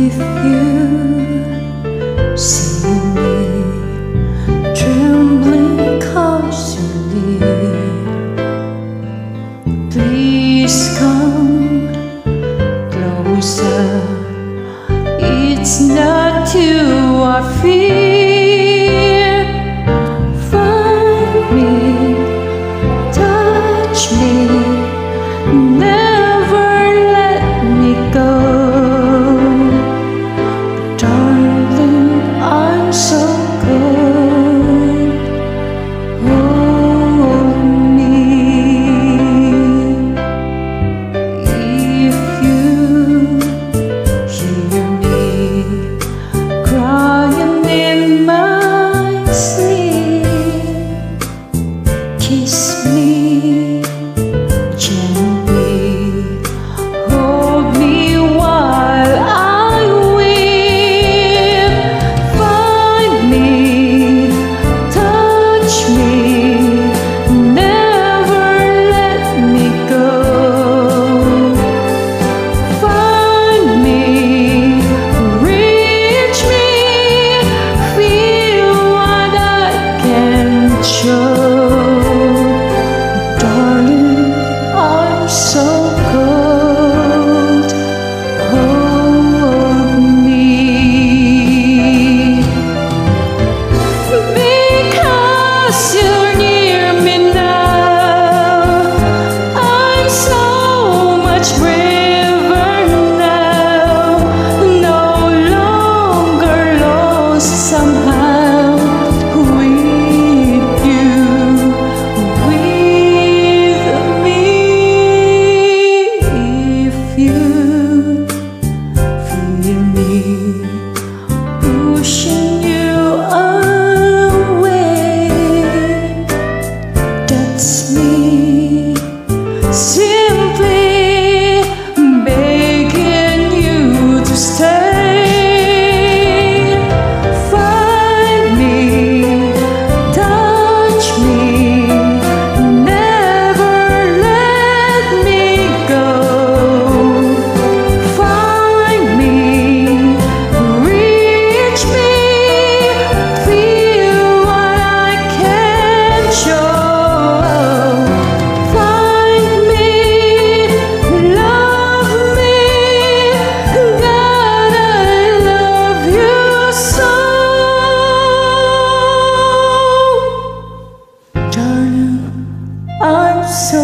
If you see me trembling 'cause you're near, please come closer. It's not you I fear. Find me, touch me, never let me go. Darling, I'm so cold. Hold me. If you hear me crying in my sleep, kiss me gently, hold me while I weep. Find me, touch me, never let me go. Find me, reach me, feel what I can't show. Darling, I'm so cold. Hold me. Because you're near me now, I'm so much braver now. No longer lost somehow with you, with me. If you feel me pushing you away, that's me simply begging you to stay. Find me, touch me, never let me go. Find me, reach me, feel what I can't show. Find me, love me, God, I love you so. Darling, I'm so